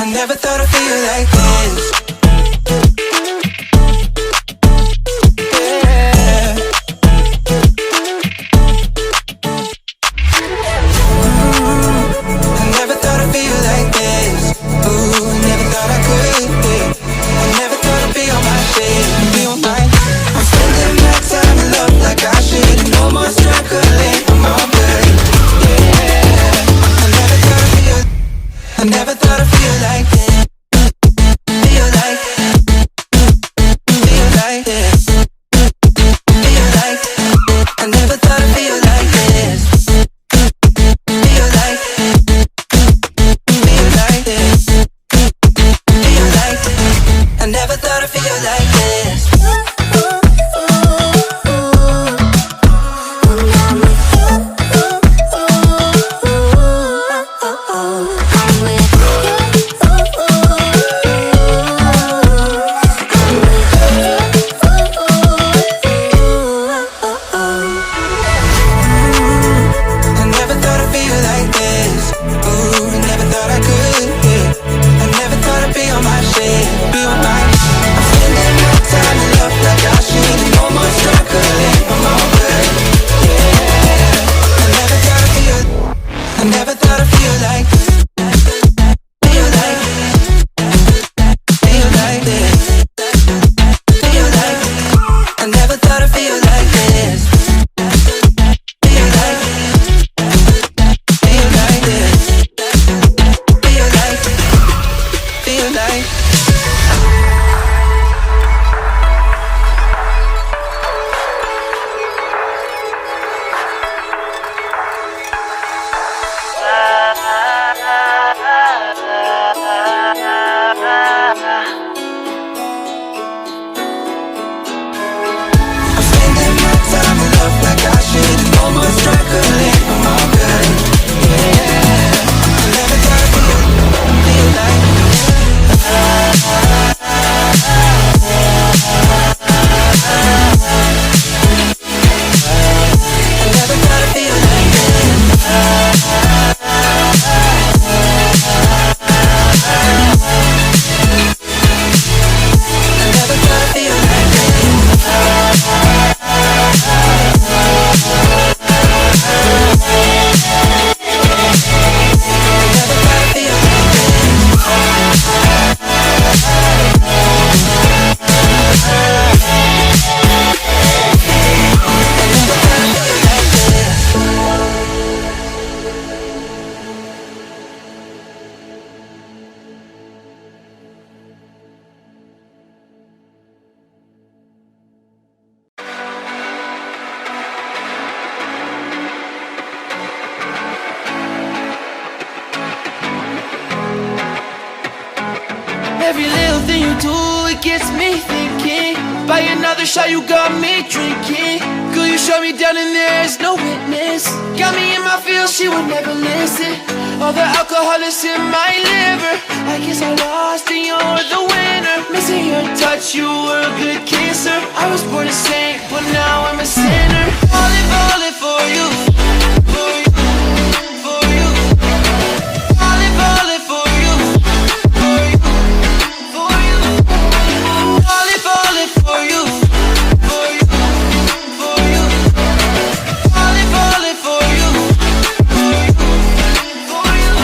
I never thought I'd feel like this. Every little thing you do, it gets me thinking. By another shot, you got me drinking. Girl, you shut me down and there's no witness. Got me in my feels, she would never listen. All the alcohol is in my liver. I guess I lost and you're the winner. Missing your touch, you were a good kisser. I was born a saint, but now I'm a sinner. Falling for you. For you. For you. Falling for you. For you. For you. Falling for you. For you. For you. Falling for you. For you. For you.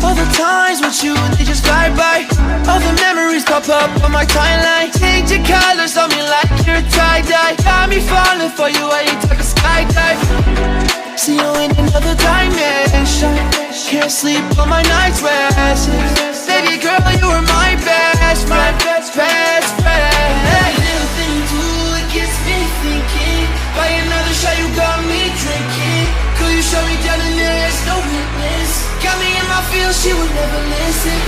All the times with you, they just fly by. All the memories pop up on my timeline. Change your colors on me like you're tie-dye. Got me falling for you, I ain't talking skydive. See you in another dimension. Can't sleep on my night's rest. Baby girl, you were my best friend. Best friend. Every little thing you do, it gets me thinking. By another shot, you got me drinking. Could you shut me down and there's no witness? Got me in my feels, she would never listen.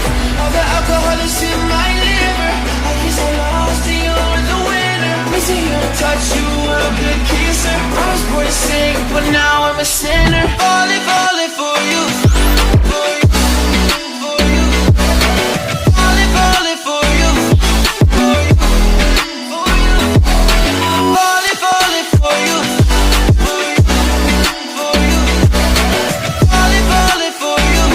All the alcohol is in my liver. I guess I lost and you're the winner. Missing your touch, you were a good kisser. I was born to sing, but now I'm a sinner. Falling for you. For you. For you. Falling for you. For you. For you. Falling for you. For you. For you. Falling for you. For you.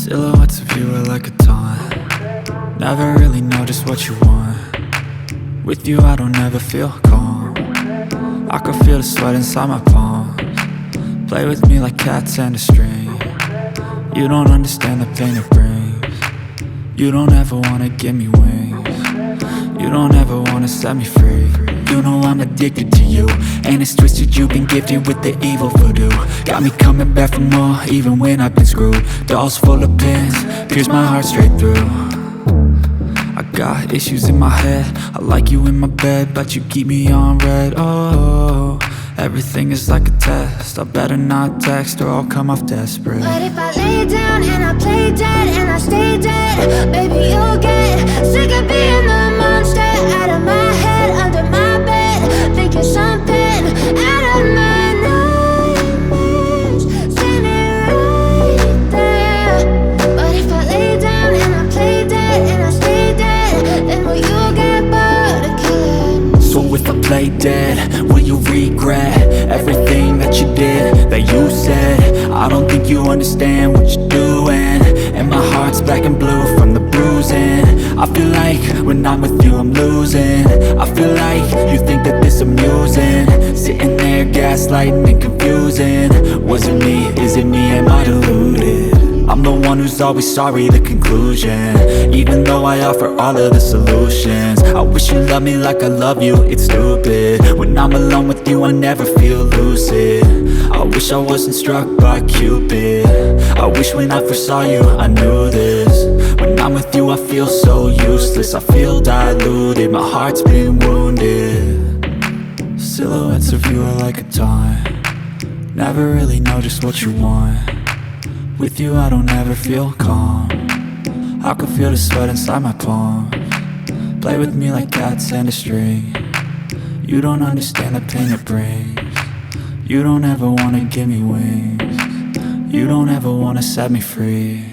Silhouettes of you are like a taunt. Never really know just what you want. With you I don't ever feel calm. I can feel the sweat inside my palms. Play with me like cats and a string. You don't understand the pain it brings. You don't ever wanna give me wings. You don't ever wanna set me free. You know I'm addicted to you, and it's twisted, you've been gifted with the evil voodoo. Got me coming back for more, even when I've been screwed. Dolls full of pins, pierce my heart straight through. I got issues in my head, I like you in my bed, but you keep me on red. Oh, everything is like a test, I better not text or I'll come off desperate. But if I lay down and I play dead and I stay dead, baby you'll get sick of being the monster out of my head, under my bed, thinking something out of my nightmares, standing right there. But if I lay down and I play dead and I stay dead, then will you get bored of killing? So if I play dead, will you regret everything that you did, that you said? I don't think you understand what you're doing, and my heart's black and blue from the bruising. I feel like when I'm with you I'm losing. I feel like you think that this amusing, sitting there gaslighting and confusing. Was it me? Is it me? Am I deluded? I'm the one who's always sorry, the conclusion. Even though I offer all of the solutions, I wish you loved me like I love you, it's stupid. When I'm alone with you I never feel lucid. I wish I wasn't struck by Cupid. I wish when I first saw you I knew this. When I'm with you I feel so useless, I feel diluted, my heart's been wounded. Silhouettes of you are like a taunt. Never really know just what you want. With you I don't ever feel calm. I can feel the sweat inside my palms. Play with me like cats and a string. You don't understand the pain it brings. You don't ever wanna give me wings. You don't ever wanna set me free.